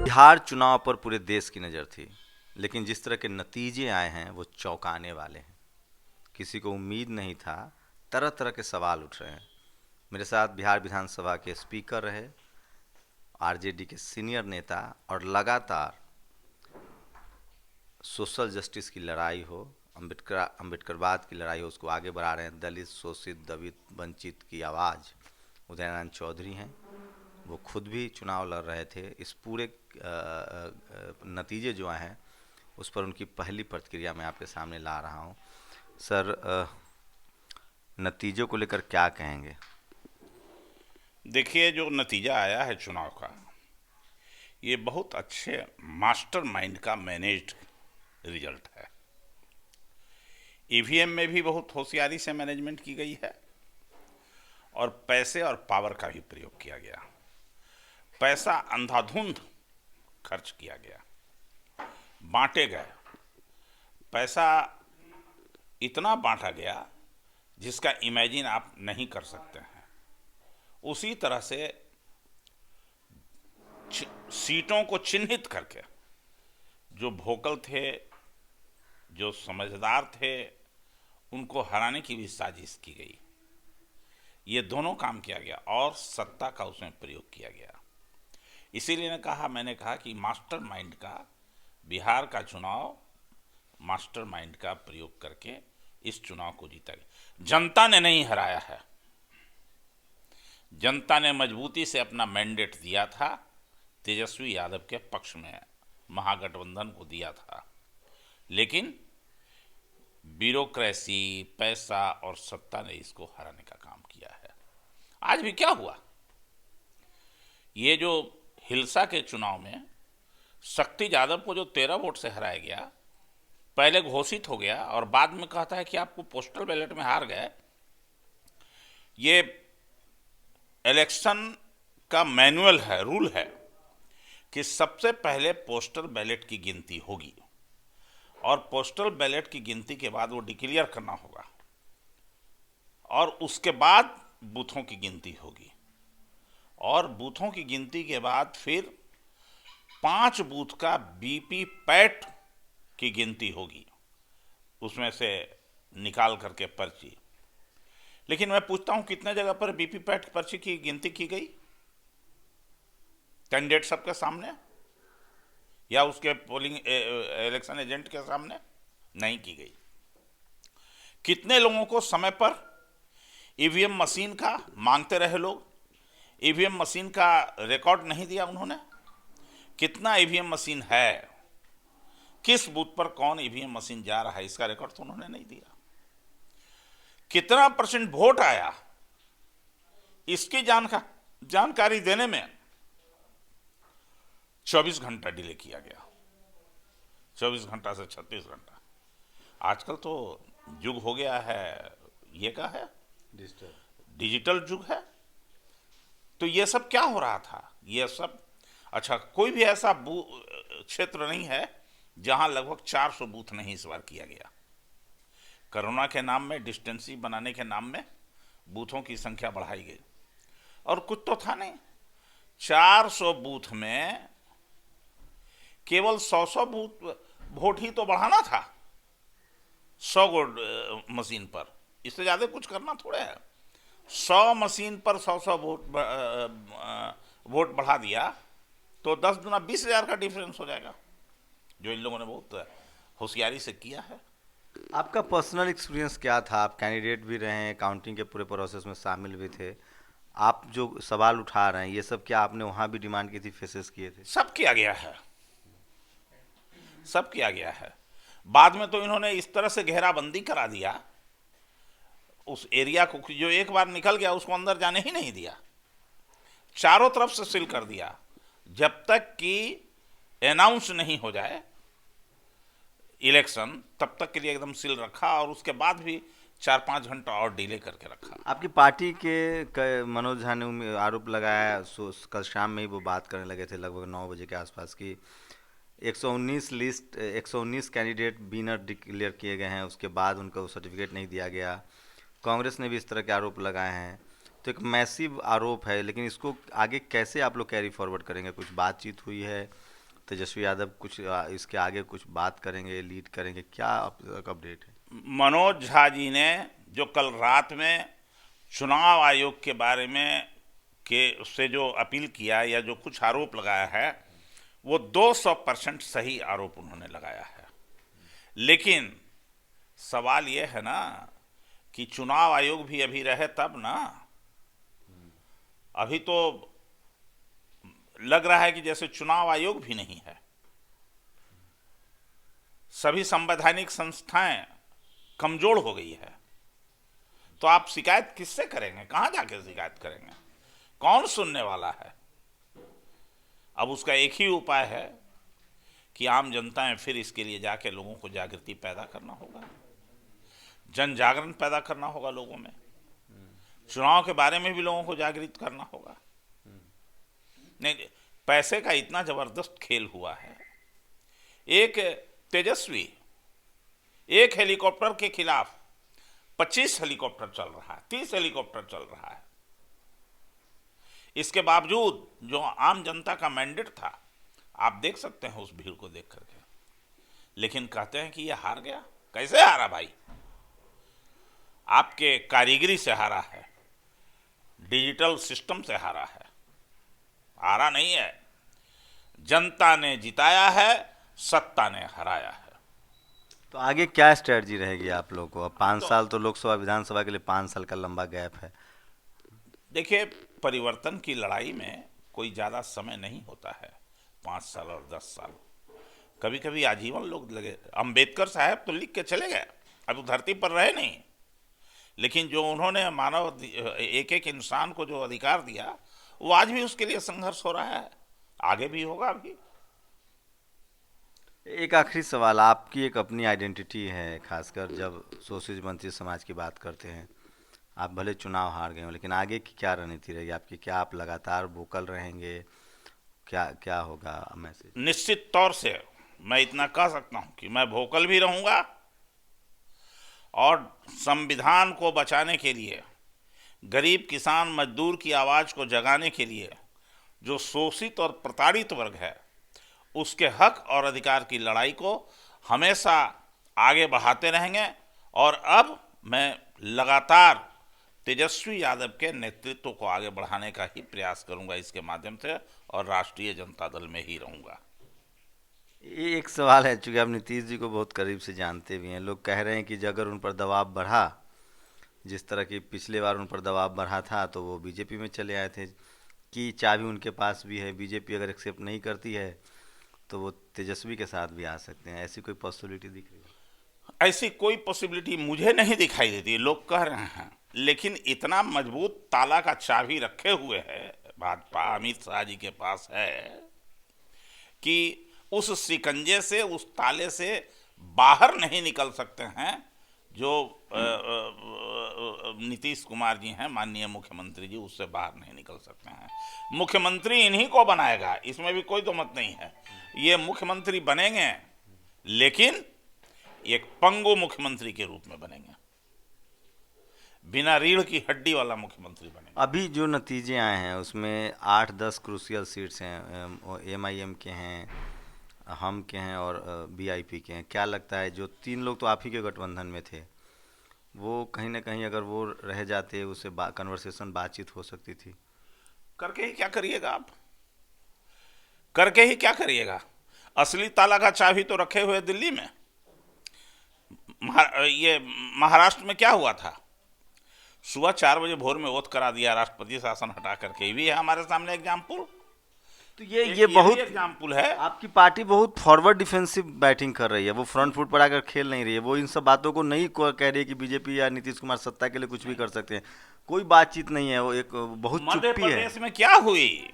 बिहार चुनाव पर पूरे देश की नज़र थी, लेकिन जिस तरह के नतीजे आए हैं वो चौंकाने वाले हैं। किसी को उम्मीद नहीं था, तरह तरह के सवाल उठ रहे हैं। मेरे साथ बिहार विधानसभा के स्पीकर रहे, आरजेडी के सीनियर नेता, और लगातार सोशल जस्टिस की लड़ाई हो, अम्बेडकरवाद की लड़ाई हो, उसको आगे बढ़ा रहे हैं। दलित, शोषित, दबित, वंचित की आवाज़ उदयनारायण चौधरी हैं। वो खुद भी चुनाव लड़ रहे थे। इस पूरे नतीजे जो आए हैं उस पर उनकी पहली प्रतिक्रिया मैं आपके सामने ला रहा हूँ। सर, नतीजों को लेकर क्या कहेंगे? देखिए, जो नतीजा आया है चुनाव का, ये बहुत अच्छे मास्टरमाइंड का मैनेज्ड रिजल्ट है। ईवीएम में भी बहुत होशियारी से मैनेजमेंट की गई है और पैसे और पावर का भी प्रयोग किया गया। पैसा अंधाधुंध खर्च किया गया, बांटे गए। पैसा इतना बांटा गया जिसका इमेजिन आप नहीं कर सकते हैं। उसी तरह से सीटों को चिन्हित करके जो वोकल थे, जो समझदार थे, उनको हराने की भी साजिश की गई। ये दोनों काम किया गया और सत्ता का उसमें प्रयोग किया गया। इसीलिए मैंने कहा कि मास्टरमाइंड का बिहार का चुनाव मास्टरमाइंड का प्रयोग करके इस चुनाव को जीता गया। जनता ने नहीं हराया है। जनता ने मजबूती से अपना मैंडेट दिया था, तेजस्वी यादव के पक्ष में महागठबंधन को दिया था। लेकिन ब्यूरोक्रेसी, पैसा और सत्ता ने इसको हराने का काम किया है। आज भी क्या हुआ? ये जो हिलसा के चुनाव में शक्ति यादव को जो 13 वोट से हराया गया, पहले घोषित हो गया और बाद में कहता है कि आपको पोस्टल बैलेट में हार गए। ये इलेक्शन का मैनुअल है, रूल है कि सबसे पहले पोस्टल बैलेट की गिनती होगी और पोस्टल बैलेट की गिनती के बाद वो डिक्लेयर करना होगा और उसके बाद बूथों की गिनती होगी और बूथों की गिनती के बाद फिर 5 बूथ का बीपी पैट की गिनती होगी, उसमें से निकाल करके पर्ची। लेकिन मैं पूछता हूं, कितने जगह पर बीपी पैट पर्ची की गिनती की गई? कैंडिडेट सबके सामने या उसके पोलिंग इलेक्शन एजेंट के सामने? नहीं की गई। कितने लोगों को समय पर ईवीएम मशीन का मांगते रहे लोग, ईवीएम मशीन का रिकॉर्ड नहीं दिया उन्होंने? कितना ईवीएम मशीन है, किस बूथ पर कौन ईवीएम मशीन जा रहा है, इसका रिकॉर्ड तो उन्होंने नहीं दिया। कितना % वोट आया, इसकी जानकारी देने में 24 घंटा डिले किया गया। 24 घंटा से 36 घंटा। आजकल तो युग हो गया है, ये का है डिजिटल युग है। तो ये सब क्या हो रहा था? ये सब अच्छा, कोई भी ऐसा क्षेत्र नहीं है जहां लगभग 400 बूथ नहीं इस बार किया गया। कोरोना के नाम में, डिस्टेंसिंग बनाने के नाम में बूथों की संख्या बढ़ाई गई और कुछ तो था नहीं। 400 बूथ में केवल 100 वोट ही तो बढ़ाना था 100 मशीन पर, इससे ज़्यादा कुछ करना थोड़ा है। 100 मशीन पर 100 वोट बढ़ा दिया तो 10 गुना 20,000 का डिफरेंस हो जाएगा, जो इन लोगों ने बहुत होशियारी से किया है। आपका पर्सनल एक्सपीरियंस क्या था? आप कैंडिडेट भी रहे हैं, काउंटिंग के पूरे प्रोसेस में शामिल भी थे। आप जो सवाल उठा रहे हैं ये सब क्या आपने वहाँ भी डिमांड की थी, फेसेस किए थे? सब किया गया है, सब किया गया है। बाद में तो इन्होंने इस तरह से घेराबंदी करा दिया उस एरिया को, जो एक बार निकल गया उसको अंदर जाने ही नहीं दिया। चारों तरफ से सील कर दिया जब तक कि अनाउंस नहीं हो जाए इलेक्शन, तब तक के लिए एकदम सील रखा और उसके बाद भी 4-5 घंटा और डिले करके रखा। आपकी पार्टी के मनोज झा ने आरोप लगाया, कल शाम में ही वो बात करने लगे थे लगभग 9 बजे के आसपास की 119 कैंडिडेट विनर डिक्लेयर किए गए हैं, उसके बाद उनको सर्टिफिकेट नहीं दिया गया। कांग्रेस ने भी इस तरह के आरोप लगाए हैं। तो एक मैसिव आरोप है, लेकिन इसको आगे कैसे आप लोग कैरी फॉरवर्ड करेंगे? कुछ बातचीत हुई है तेजस्वी यादव कुछ इसके आगे कुछ बात करेंगे, लीड करेंगे, क्या अब तक अपडेट है? मनोज झा जी ने जो कल रात में चुनाव आयोग के बारे में के उससे जो अपील किया या जो कुछ आरोप लगाया है, वो 200% सही आरोप उन्होंने लगाया है। लेकिन सवाल ये है ना कि चुनाव आयोग भी अभी रहे तब ना। अभी तो लग रहा है कि जैसे चुनाव आयोग भी नहीं है। सभी संवैधानिक संस्थाएं कमजोर हो गई है। तो आप शिकायत किससे करेंगे? कहां जाके शिकायत करेंगे? कौन सुनने वाला है? अब उसका एक ही उपाय है कि आम जनता में फिर इसके लिए जाके लोगों को जागृति पैदा करना होगा, जन जागरण पैदा करना होगा लोगों में। चुनाव के बारे में भी लोगों को जागृत करना होगा। नहीं, पैसे का इतना जबरदस्त खेल हुआ है। एक तेजस्वी एक हेलीकॉप्टर के खिलाफ 25 हेलीकॉप्टर चल रहा है, 30 हेलीकॉप्टर चल रहा है। इसके बावजूद जो आम जनता का मैंडेट था, आप देख सकते हैं उस भीड़ को देख करके। लेकिन कहते हैं कि ये हार गया। कैसे हारा भाई? आपके कारीगरी से हारा है, डिजिटल सिस्टम से हारा है। हारा नहीं है, जनता ने जिताया है, सत्ता ने हराया है। तो आगे क्या स्ट्रेटजी रहेगी आप लोगों को? अब 5 साल तो लोकसभा विधानसभा के लिए 5 साल का लंबा गैप है। देखिए, परिवर्तन की लड़ाई में कोई ज़्यादा समय नहीं होता है, 5 साल और 10 साल, कभी कभी आजीवन लोग लगे। अंबेडकर साहब तो लिख के चले गए, अब वो धरती पर रहे नहीं, लेकिन जो उन्होंने मानव एक एक इंसान को जो अधिकार दिया, वो आज भी उसके लिए संघर्ष हो रहा है, आगे भी होगा। अभी एक आखिरी सवाल, आपकी एक अपनी आइडेंटिटी है, खासकर जब शोषित वंचित समाज की बात करते हैं। आप भले चुनाव हार गए हो, लेकिन आगे की क्या रणनीति रहेगी आपकी? क्या आप लगातार वोकल रहेंगे? क्या क्या होगा मैसेज? निश्चित तौर से मैं इतना कह सकता हूं कि मैं वोकल भी रहूंगा और संविधान को बचाने के लिए, गरीब किसान मजदूर की आवाज़ को जगाने के लिए, जो शोषित और प्रताड़ित वर्ग है उसके हक और अधिकार की लड़ाई को हमेशा आगे बढ़ाते रहेंगे। और अब मैं लगातार तेजस्वी यादव के नेतृत्व को आगे बढ़ाने का ही प्रयास करूंगा इसके माध्यम से, और राष्ट्रीय जनता दल में ही रहूंगा। ये एक सवाल है, चूँकि आप नीतीश जी को बहुत करीब से जानते भी हैं, लोग कह रहे हैं कि अगर उन पर दबाव बढ़ा, जिस तरह की पिछले बार उन पर दबाव बढ़ा था, तो वो बीजेपी में चले आए थे, कि चाबी उनके पास भी है, बीजेपी अगर एक्सेप्ट नहीं करती है तो वो तेजस्वी के साथ भी आ सकते हैं। ऐसी कोई पॉसिबिलिटी दिख रही है? ऐसी कोई पॉसिबिलिटी मुझे नहीं दिखाई देती, लोग कह रहे हैं। लेकिन इतना मजबूत ताला का चाबी रखे हुए है भाजपा, अमित शाह जी के पास है, कि उस शिकंजे से, उस ताले से बाहर नहीं निकल सकते हैं। जो नीतीश कुमार जी हैं, माननीय मुख्यमंत्री जी, उससे बाहर नहीं निकल सकते हैं। मुख्यमंत्री इन्हीं को बनाएगा, इसमें भी कोई दो मत नहीं है। ये मुख्यमंत्री बनेंगे, लेकिन एक पंगु मुख्यमंत्री के रूप में बनेंगे, बिना रीढ़ की हड्डी वाला मुख्यमंत्री बनेंगे। अभी जो नतीजे आए हैं उसमें 8-10 क्रूशियल सीट्स हैं, एमआईएम के हैं, हम के हैं और बीआईपी के हैं। क्या लगता है, जो 3 लोग तो आप ही के गठबंधन में थे, वो कहीं ना कहीं अगर वो रह जाते, उससे कन्वर्सेशन, बातचीत हो सकती थी? करके ही क्या करिएगा आप? करके ही क्या करिएगा? असली ताला का चाबी तो रखे हुए दिल्ली में। ये महाराष्ट्र में क्या हुआ था? सुबह 4 बजे भोर में वोट करा दिया, राष्ट्रपति शासन हटा करके। भी है हमारे सामने एग्जाम्पल। तो ये बहुत एग्जाम्पल है। आपकी पार्टी बहुत फॉरवर्ड डिफेंसिव बैटिंग कर रही है, वो फ्रंट फुट पर आकर खेल नहीं रही है। वो इन सब बातों को नहीं कह रही है कि बीजेपी या नीतीश कुमार सत्ता के लिए कुछ भी कर सकते हैं। कोई बातचीत नहीं है, वो एक बहुत चुप्पी है। मध्य प्रदेश में क्या हुई?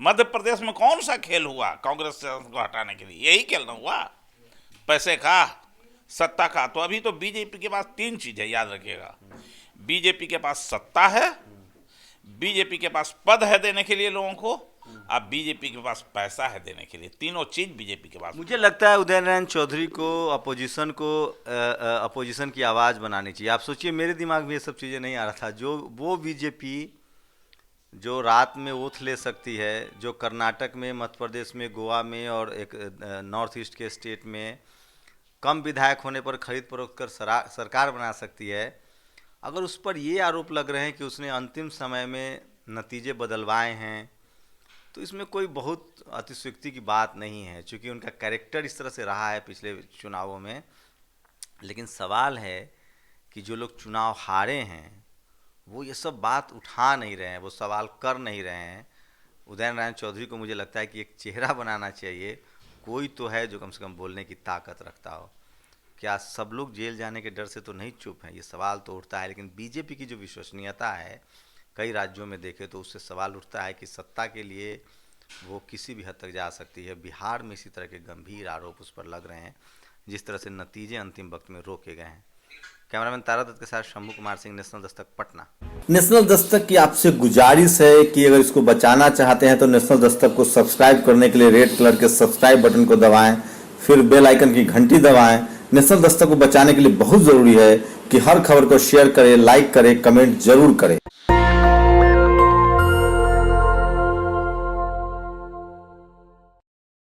मध्य प्रदेश में कौन सा खेल हुआ कांग्रेस को हटाने के लिए? यही खेल ना हुआ, पैसे का, सत्ता का। तो अभी तो बीजेपी के पास 3 चीज है, याद रखिएगा। बीजेपी के पास सत्ता है, बीजेपी के पास पद है देने के लिए लोगों को, अब बीजेपी के पास पैसा है देने के लिए। तीनों चीज बीजेपी के पास। मुझे लगता है उदय नारायण चौधरी को अपोजिशन की आवाज़ बनानी चाहिए। आप सोचिए, मेरे दिमाग में ये सब चीज़ें नहीं आ रहा था। जो वो बीजेपी जो रात में ओथ ले सकती है, जो कर्नाटक में, मध्य प्रदेश में, गोवा में और एक नॉर्थ ईस्ट के स्टेट में कम विधायक होने पर खरीद फरोख्त कर सरकार बना सकती है, अगर उस पर ये आरोप लग रहे हैं कि उसने अंतिम समय में नतीजे बदलवाए हैं, तो इसमें कोई बहुत अतिशयोक्ति की बात नहीं है, क्योंकि उनका कैरेक्टर इस तरह से रहा है पिछले चुनावों में। लेकिन सवाल है कि जो लोग चुनाव हारे हैं वो ये सब बात उठा नहीं रहे हैं, वो सवाल कर नहीं रहे हैं। उदय नारायण चौधरी को मुझे लगता है कि एक चेहरा बनाना चाहिए, कोई तो है जो कम से कम बोलने की ताकत रखता हो। क्या सब लोग जेल जाने के डर से तो नहीं चुप हैं, ये सवाल तो उठता है। लेकिन बीजेपी की जो विश्वसनीयता है कई राज्यों में देखे तो उससे सवाल उठता है कि सत्ता के लिए वो किसी भी हद तक जा सकती है। बिहार में इसी तरह के गंभीर आरोप उस पर लग रहे हैं, जिस तरह से नतीजे अंतिम वक्त में रोके गए हैं। कैमरामैन तारा दत्त के साथ शंभू कुमार सिंह, नेशनल दस्तक, पटना। नेशनल दस्तक की आपसे गुजारिश है कि अगर इसको बचाना चाहते हैं तो नेशनल दस्तक को सब्सक्राइब करने के लिए रेड कलर के सब्सक्राइब बटन को दबाएं, फिर बेल आइकन की घंटी दबाएं। नेशनल दस्तक को बचाने के लिए बहुत जरूरी है कि हर खबर को शेयर करें, लाइक करें, कमेंट जरूर करें।